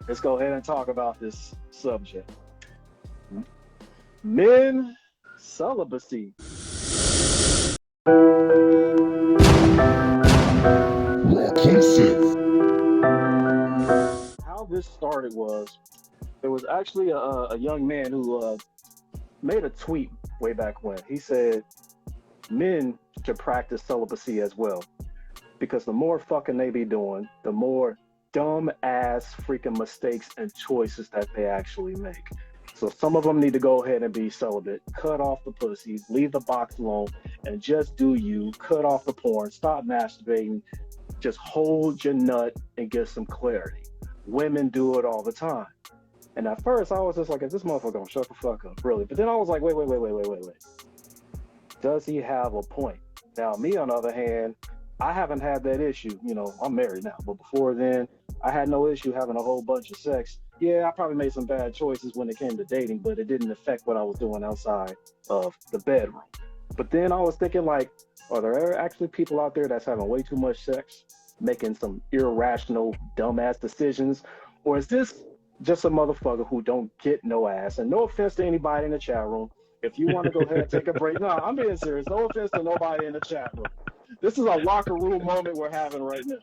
let's go ahead and talk about this subject. Men celibacy. Rawclusive. How this started was there was actually a young man who made a tweet way back when. He said men should practice celibacy as well because the more fucking they be doing, the more dumb ass freaking mistakes and choices that they actually make. So some of them need to go ahead and be celibate, cut off the pussy, leave the box alone, and just do you. Cut off the porn, stop masturbating, just hold your nut and get some clarity. Women do it all the time. And at first I was just like, is this motherfucker gonna shut the fuck up? Really? But then I was like, wait. Does he have a point? Now, me on the other hand, I haven't had that issue. You know, I'm married now, but before then, I had no issue having a whole bunch of sex. Yeah, I probably made some bad choices when it came to dating, but it didn't affect what I was doing outside of the bedroom. But then I was thinking, like, are there actually people out there that's having way too much sex, making some irrational, dumbass decisions? Or is this just a motherfucker who don't get no ass? And no offense to anybody in the chat room. If you want to go ahead and take a break, no, I'm being serious. No offense to nobody in the chat room. This is a locker room moment we're having right now.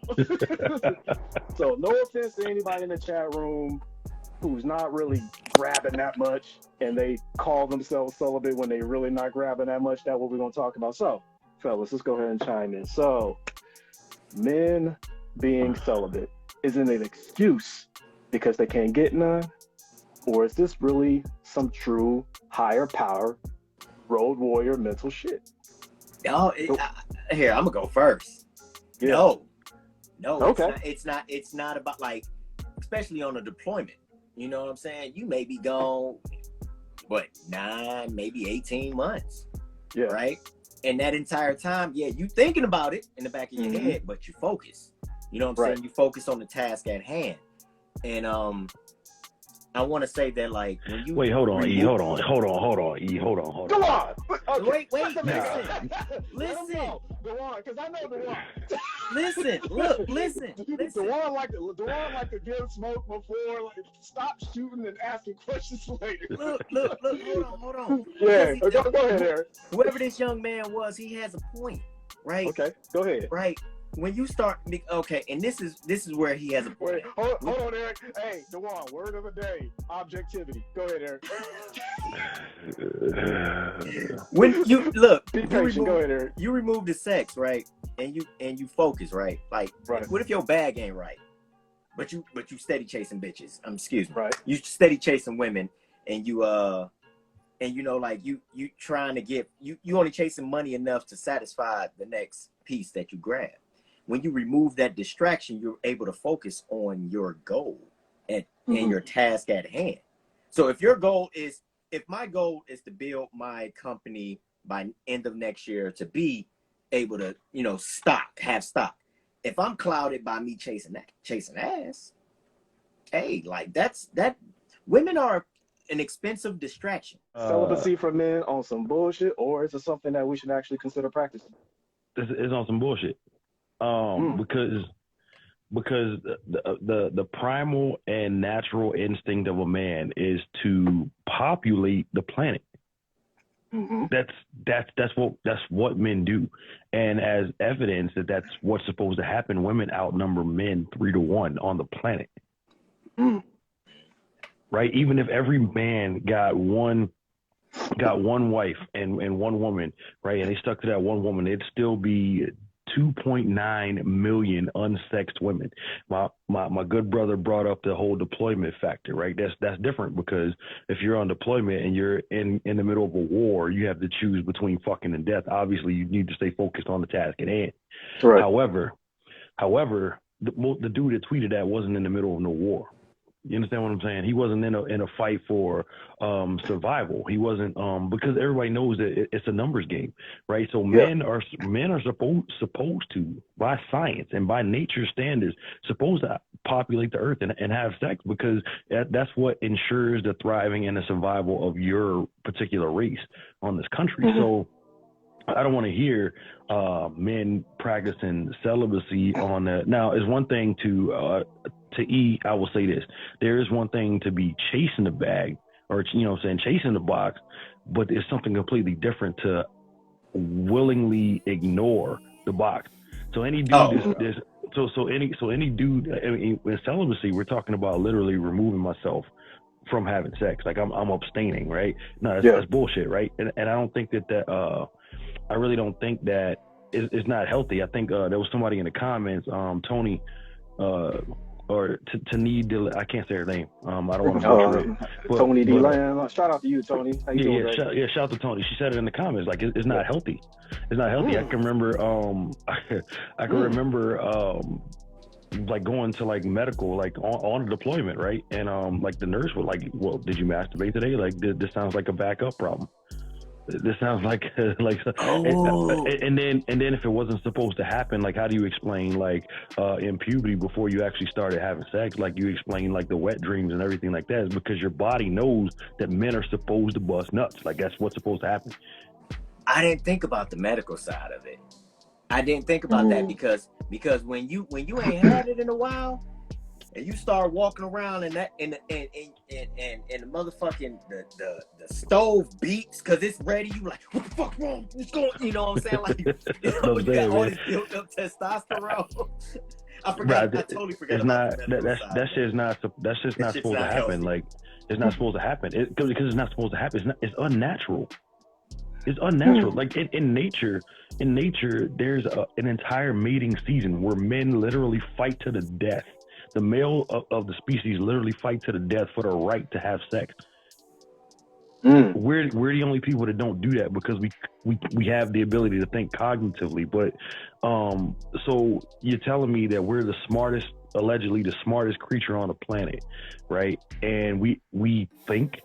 So no offense to anybody in the chat room who's not really grabbing that much and they call themselves celibate when they really not grabbing that much. That's what we're going to talk about. So, fellas, let's go ahead and chime in. So, men being celibate, is it an excuse because they can't get none? Or is this really some true higher power road warrior mental shit? Oh, here, I'm gonna go first. Yeah. No, Okay. It's not about, like, especially on a deployment. You know what I'm saying? You may be gone, what, 9, maybe 18 months. Yeah. Right? And that entire time, yeah, you thinking about it in the back of your Mhm. head, but you focus. You know what I'm Right. saying? You focus on the task at hand. And I want to say that, like, when you Wait, hold on, E. Hold on. Go on. Okay. Wait, Let listen. him know. DeJuan, because I know DeJuan. listen. DeJuan like to give smoke before, like, stop shooting and asking questions later. Look, hold on. Yeah, Because go ahead, Eric. whoever this young man was, he has a point, right? Okay, go ahead. Right. When you start, okay, and this is where he has a point. Wait, hold on, Eric. Hey, DeJuan, word of the day, objectivity. Go ahead, Eric. When you look, Be patient. Go ahead, Eric. you remove the sex, right? And you focus, right? Like, Right. What if your bag ain't right? But you steady chasing bitches. Excuse me. Right. You steady chasing women, and you know, like, you trying to get, you only chasing money enough to satisfy the next piece that you grab. When you remove that distraction, you're able to focus on your goal and your task at hand. So if my goal is to build my company by end of next year to be able to, you know, have stock. If I'm clouded by me chasing ass, hey, like, that women are an expensive distraction. Celibacy for men on some bullshit, or is it something that we should actually consider practicing? It's on some bullshit. Because the primal and natural instinct of a man is to populate the planet. Mm-hmm. That's what men do, and as evidence that that's what's supposed to happen, women outnumber men 3-1 on the planet. Right? Even if every man got one wife and one woman, right, and they stuck to that one woman, it'd still be 2.9 million unsexed women. My good brother brought up the whole deployment factor, right? That's different because if you're on deployment and you're in the middle of a war, you have to choose between fucking and death. Obviously, you need to stay focused on the task at hand. Right. However, the dude that tweeted that wasn't in the middle of no war. You understand what I'm saying? He wasn't in a fight for survival. He wasn't because everybody knows that it's a numbers game, right? So men are supposed to, by science and by nature standards, supposed to populate the earth and have sex because that's what ensures the thriving and the survival of your particular race on this country. Mm-hmm. So I don't want to hear men practicing celibacy on that. Now, it's one thing to to E, I will say this: there is one thing to be chasing the bag, or chasing the box, but it's something completely different to willingly ignore the box. So any dude any dude in celibacy, we're talking about literally removing myself from having sex. Like I'm abstaining, right? No, that's bullshit, right? And I don't think that I really don't think that it's not healthy. I think there was somebody in the comments, Tony, or to need, I can't say her name. I don't want to butcher it. Tony D. Lamb. Shout out to you, Tony. How you doing, shout out to Tony. She said it in the comments. Like it's not healthy. It's not healthy. I can remember. I can remember. Like going to like medical, like on a deployment, right? And like the nurse was like, "Well, did you masturbate today? Like this sounds like a backup problem. This sounds like and then if it wasn't supposed to happen, like how do you explain like in puberty before you actually started having sex, like you explain like the wet dreams and everything like that? Is because your body knows that men are supposed to bust nuts. Like that's what's supposed to happen. I didn't think about the medical side of it. I didn't think about that because when you ain't had it in a while, and you start walking around and the motherfucking the stove beeps because it's ready, you like, what the fuck wrong? What's going? You know what I'm saying? Like you got all this built up testosterone. I forgot. I totally forgot. It's about not that's just not supposed to happen. Like it's not supposed to happen because it's not supposed to happen. It's unnatural. It's unnatural. Like in nature, there's an entire mating season where men literally fight to the death. The male of the species literally fight to the death for the right to have sex. We're the only people that don't do that because we have the ability to think cognitively. But so you're telling me that we're allegedly the smartest creature on the planet, right? And we think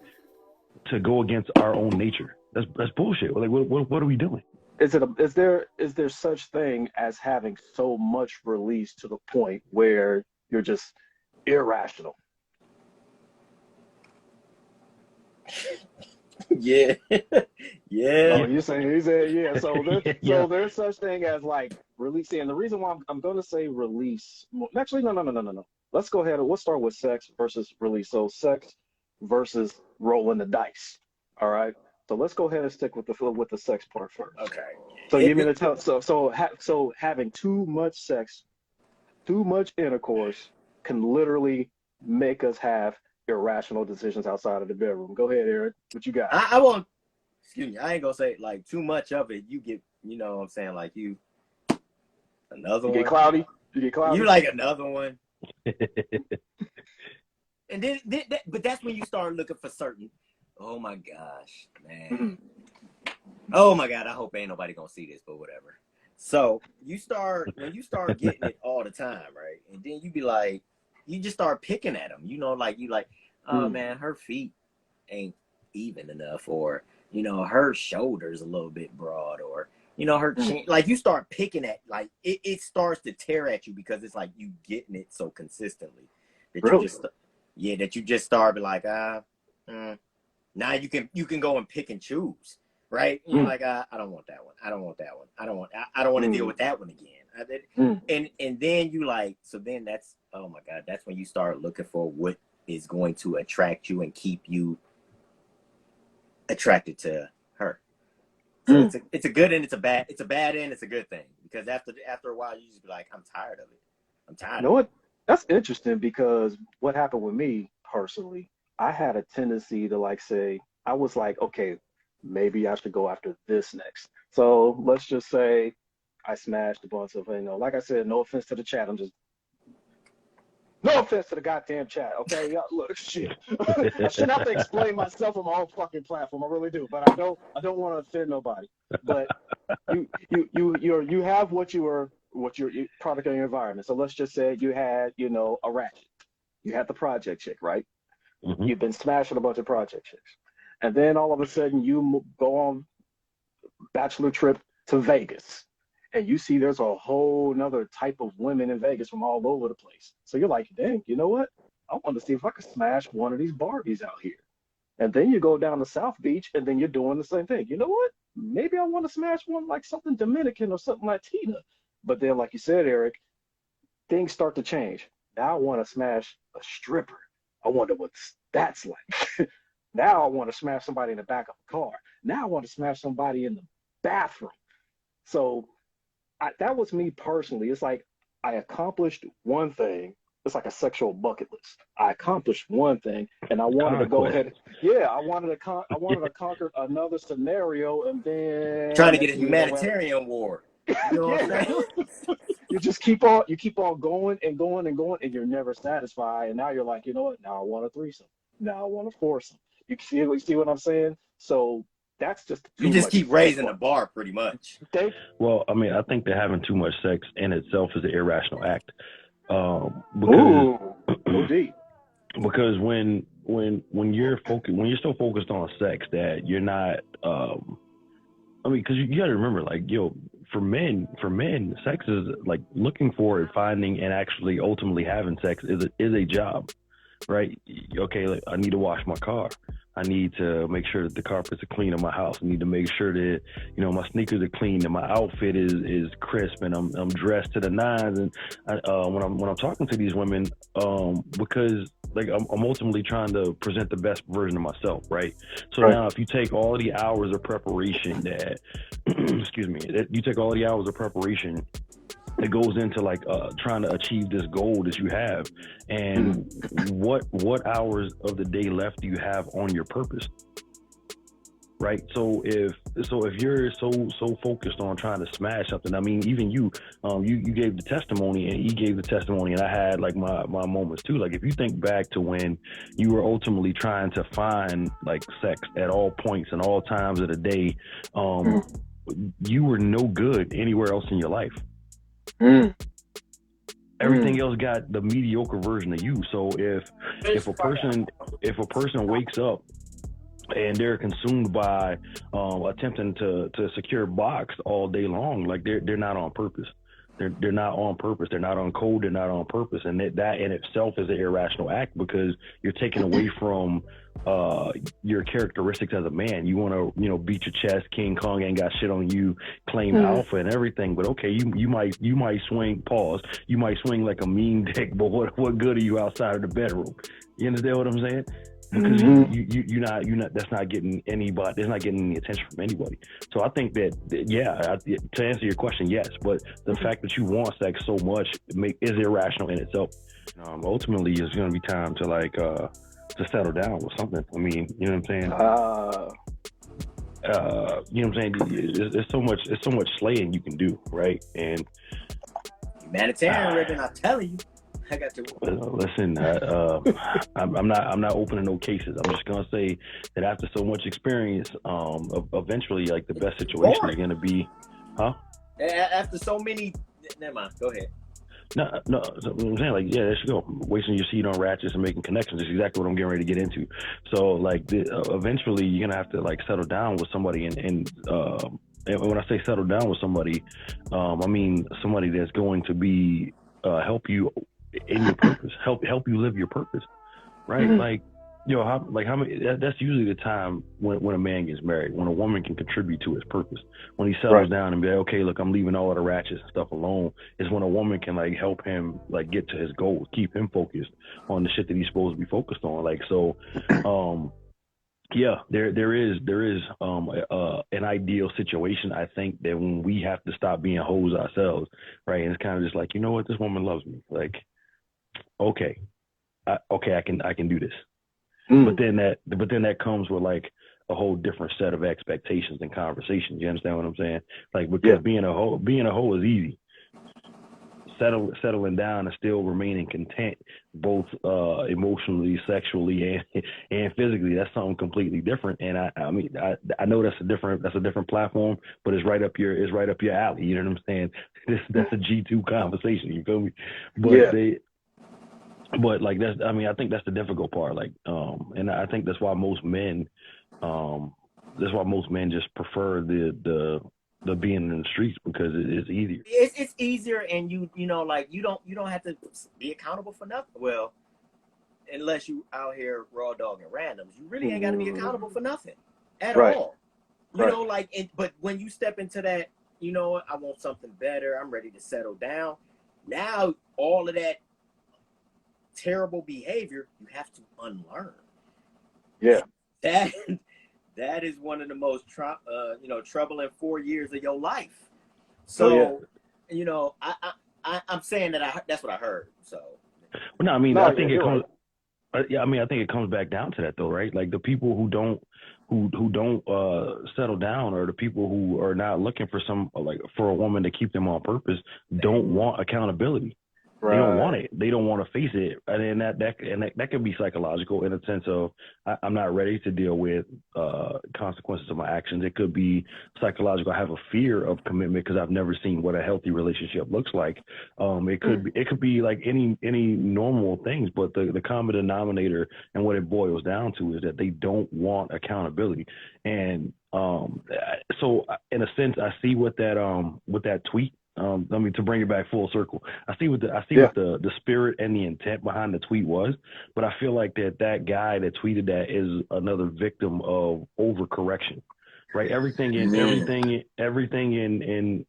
to go against our own nature. That's bullshit. Like what are we doing? Is there such thing as having so much release to the point where you're just irrational? Yeah. Oh, you saying he said yeah. So there's such thing as like releasing. And the reason why I'm going to say release. Actually, no. Let's go ahead and we'll start with sex versus release. So sex versus rolling the dice. All right. So let's go ahead and stick with the sex part first. Okay. So you mean to tell so having too much sex, too much intercourse can literally make us have irrational decisions outside of the bedroom. Go ahead, Eric. What you got? I won't. Excuse me. I ain't gonna say like too much of it. You get, you know what I'm saying? Like another one. Get cloudy. You get cloudy. You like another one. And then but that's when you start looking for certain. Oh my gosh, man. Oh my God, I hope ain't nobody gonna see this, but whatever. So when you start getting it all the time, right? And then you be like, you just start picking at them, you know, like oh man, her feet ain't even enough, or you know, her shoulders a little bit broad, or you know, her chin. Like you start picking at, like it starts to tear at you because it's like you getting it so consistently that you just start be like now you can go and pick and choose, right? You're like, I don't want that one. I don't want that one. I don't want to deal with that one again. And then you like, so then that's, oh my God, that's when you start looking for what is going to attract you and keep you attracted to her. So it's a good and it's a bad and it's a good thing, because after a while you just be like, I'm tired of it. You know what? That's interesting, because what happened with me personally, I had a tendency to like say, I was like, okay, maybe I should go after this next. So let's just say I smashed a bunch of, like I said, no offense to the chat. No offense to the goddamn chat, okay? Y'all, look, shit. I shouldn't have to explain myself on my own fucking platform. I really do, but I don't want to offend nobody. But you have what your product of your environment. So let's just say you had, a ratchet. You had the project chick, right? You've been smashing a bunch of project chicks. And then all of a sudden you go on bachelor trip to Vegas, and you see there's a whole nother type of women in Vegas from all over the place. So you're like, dang, you know what? I want to see if I can smash one of these Barbies out here. And then you go down to South Beach, and then you're doing the same thing. You know what? Maybe I want to smash one like something Dominican or something Latina. But then, like you said, Eric, things start to change. Now I want to smash a stripper. I wonder what that's like. Now I want to smash somebody in the back of a car. Now I want to smash somebody in the bathroom. So that was me personally. It's like I accomplished one thing. It's like a sexual bucket list. I accomplished one thing, and I wanted to go ahead. Yeah, I wanted to conquer another scenario, and then trying to get a humanitarian award. You know what I'm saying? You just keep on going and going and going, and you're never satisfied. And now you're like, you know what? Now I want a threesome. Now I want a foursome. You see what I'm saying? So that's just you just keep raising the bar, pretty much. Well, I mean, I think that having too much sex in itself is an irrational act. Because when you're so focused on sex that you're not, I mean, because you got to remember, like, for men, sex is like looking for it, finding, and actually ultimately having sex is a job, right? Okay, like, I need to wash my car. I need to make sure that the carpets are clean in my house. I need to make sure that, my sneakers are clean and my outfit is crisp and I'm dressed to the nines. And when I'm talking to these women, because like I'm ultimately trying to present the best version of myself, right? So now if you take all the hours of preparation that, you take all the hours of preparation that goes into like trying to achieve this goal that you have, and what hours of the day left do you have on your purpose, right? So if you're so focused on trying to smash something, I mean, even you gave the testimony and he gave the testimony, and I had like my moments too. Like if you think back to when you were ultimately trying to find like sex at all points and all times of the day, you were no good anywhere else in your life. Everything else got the mediocre version of you. So if a person wakes up and they're consumed by attempting to secure box all day long, like they're not on purpose. They're not on purpose. They're not on code. They're not on purpose. And that in itself is an irrational act, because you're taking away from your characteristics as a man. You want to, beat your chest. King Kong ain't got shit on you. Claim alpha and everything. But okay, you might swing. Pause. You might swing like a mean dick. But what good are you outside of the bedroom? You understand what I'm saying? Because you're not. That's not getting anybody. That's not getting any attention from anybody. So I think that to answer your question, yes. But the fact that you want sex so much is irrational in itself. Ultimately, it's going to be time to to settle down with something. I mean, you know what I'm saying? You know what I'm saying? There's so much slaying you can do, right? And humanitarian, Ribbon, I'm telling you. I got to. Listen, I'm not opening no cases. I'm just gonna say that after so much experience, eventually, like the best situation is gonna be, After so many, never mind. Go ahead. No. So I'm saying, like, yeah, there you go. Wasting your seed on ratchets and making connections is exactly what I'm getting ready to get into. So, like, eventually, you're gonna have to like settle down with somebody, and when I say settle down with somebody, I mean somebody that's going to be help you in your purpose, help you live your purpose, right? Like, how many? That's usually the time when a man gets married, when a woman can contribute to his purpose. When he settles down and be like, okay, look, I'm leaving all of the ratchets and stuff alone. Is when a woman can like help him like get to his goals, keep him focused on the shit that he's supposed to be focused on. Like, so, yeah, there is an ideal situation. I think that when we have to stop being hoes ourselves, right? And it's kind of just like, you know what, this woman loves me. Like, okay, I can do this. But then that comes with like a whole different set of expectations and conversations. You understand what I'm saying? Like, because being a hoe is easy. Settling down and still remaining content, both emotionally, sexually, and physically, that's something completely different. And I know that's a different platform, but it's right up your alley. You know what I'm saying? That's a G2 conversation. You feel me? But But like I think that's the difficult part. Like, and I think that's why most men just prefer the being in the streets, because it's easier. It's easier, and you don't have to be accountable for nothing. Well, unless you out here raw dogging randoms, you really ain't got to be accountable for nothing at all. You know, like, but when you step into that, I want something better. I'm ready to settle down. Now all of that terrible behavior, you have to unlearn. Yeah. That is one of the most troubling 4 years of your life. So, I'm saying that that's what I heard. So, well, no, I mean, No, I think yeah, it comes. right. I mean, I think it comes back down to that, though, right? Like the people who don't settle down, or the people who are not looking for for a woman to keep them on purpose, don't want accountability. They don't want it. They don't want to face it, and that can be psychological in a sense of I'm not ready to deal with consequences of my actions. It could be psychological. I have a fear of commitment because I've never seen what a healthy relationship looks like. It could be like any normal things, but the common denominator and what it boils down to is that they don't want accountability. And so in a sense, I see what that tweet. To bring it back full circle, I see what the spirit and the intent behind the tweet was, but I feel like that guy that tweeted that is another victim of overcorrection, right? Everything in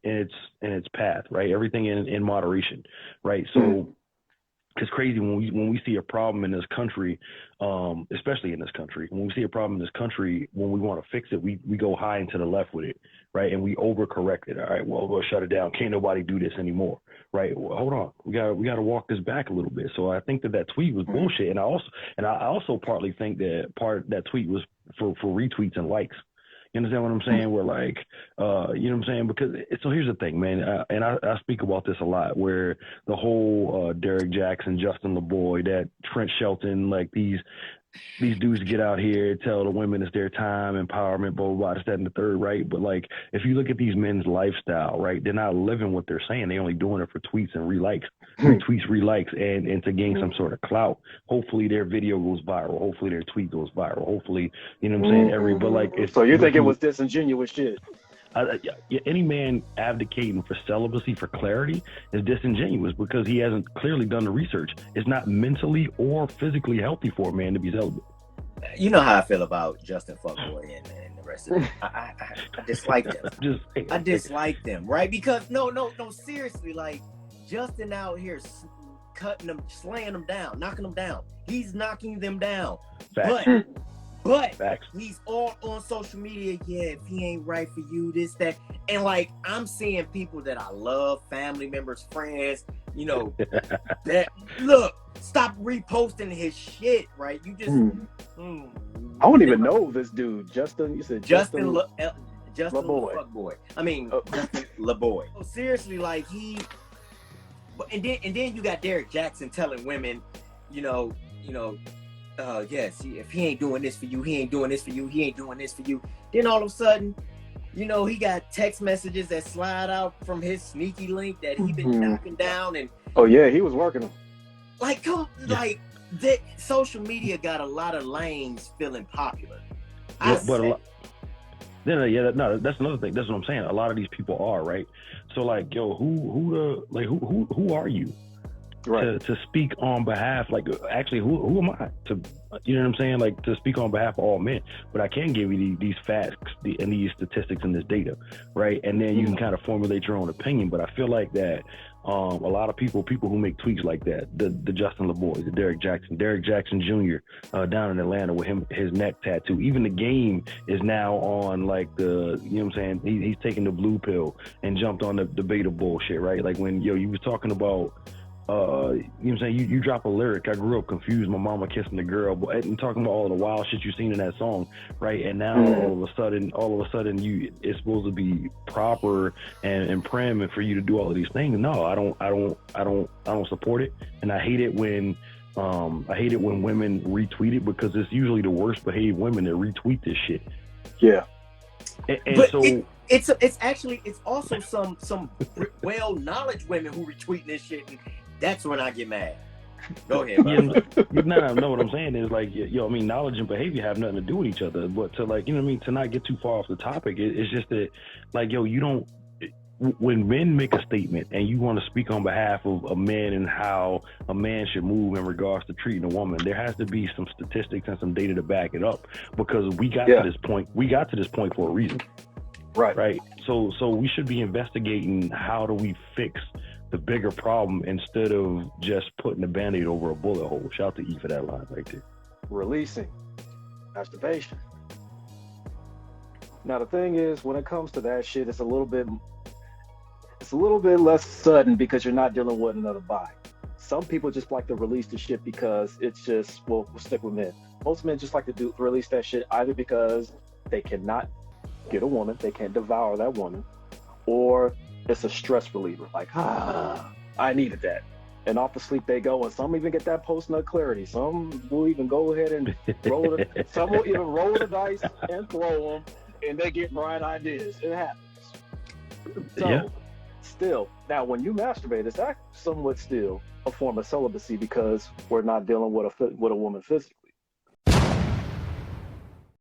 its path, right? Everything in moderation, right? So it's crazy when we see a problem in this country, especially in this country. When we see a problem in this country, when we want to fix it, we go high and to the left with it, right? And we overcorrect it. All right, well, we'll shut it down. Can't nobody do this anymore, right? Well, hold on, we got to walk this back a little bit. So I think that tweet was bullshit, and I also partly think that tweet was for retweets and likes. You understand what I'm saying? We're like, you know what I'm saying? Because so here's the thing, man, and I speak about this a lot, where the whole Derek Jackson, Justin LeBoy, that Trent Shelton, like these dudes get out here, tell the women it's their time, empowerment, blah, blah, blah, this, that, and the third, right? But like, if you look at these men's lifestyle, right, they're not living what they're saying. They're only doing it for tweets and retweets, relikes, and to gain some sort of clout. Hopefully their video goes viral. Hopefully their tweet goes viral. Hopefully, you know what I'm saying? But like, So you think it was disingenuous shit? Any man abdicating for celibacy for clarity is disingenuous because he hasn't clearly done the research. It's not mentally or physically healthy for a man to be celibate. You know how I feel about Justin Fuckboy and the rest of them. I dislike them. I dislike them, right? Because no, seriously, like Justin out here cutting them, slaying them down, knocking them down. He's knocking them down. Facts. But Facts. He's all on social media. Yeah, if he ain't right for you, this, that. And like, I'm seeing people that I love, family members, friends, that look, stop reposting his shit, right? You just, I don't even know this dude. Justin, you said Justin LeBoy. Fuckboy. I mean, Justin LeBoy. So seriously, like and then you got Derek Jackson telling women, yes, if he ain't doing this for you, he ain't doing this for you, he ain't doing this for you. Then all of a sudden, he got text messages that slide out from his sneaky link that he been knocking down, and he was working them. Like, social media got a lot of lanes feeling popular. That's another thing. That's what I'm saying. A lot of these people are, right? So like, yo, who are you? Right. To speak on behalf, like, actually, who am I to, you know what I'm saying? Like, to speak on behalf of all men. But I can give you these facts and these statistics and this data, right? And then you can kind of formulate your own opinion. But I feel like that a lot of people who make tweets like that, the Justin LeBoy, the Derek Jackson Jr. Down in Atlanta with his neck tattoo. Even the game is now on like the, you know what I'm saying? He's taking the blue pill and jumped on the beta bullshit, right? Like when you was talking about. You know what I'm saying? You drop a lyric, I grew up confused, my mama kissing the girl, and talking about all the wild shit you've seen in that song, right? And now all of a sudden it's supposed to be proper and prim and for you to do all of these things. No, I don't support it, and I hate it when women retweet it, because it's usually the worst behaved women that retweet this shit. Yeah. And so it's also some well knowledge women who retweeting this shit, and that's when I get mad. Go ahead, no, what I'm saying is like, knowledge and behavior have nothing to do with each other. But to like, to not get too far off the topic, it's just that, like, you don't. When men make a statement and you want to speak on behalf of a man and how a man should move in regards to treating a woman, there has to be some statistics and some data to back it up, because we got to this point. We got to this point for a reason. Right. So we should be investigating how do we fix the bigger problem instead of just putting a Band-Aid over a bullet hole. Shout out to E for that line right there. Releasing. Masturbation. Now the thing is, when it comes to that shit, it's a little bit less sudden because you're not dealing with another body. Some people just like to release the shit because it's just, well, we'll stick with men. Most men just like to release that shit either because they cannot get a woman, they can't devour that woman, or it's a stress reliever. Like, I needed that. And off to sleep they go, and some even get that post-nut clarity. Some will even go ahead and some will even roll the dice and throw them, and they get bright ideas. It happens. So, Yeah. Still, now when you masturbate, it's somewhat still a form of celibacy because we're not dealing with a woman physically.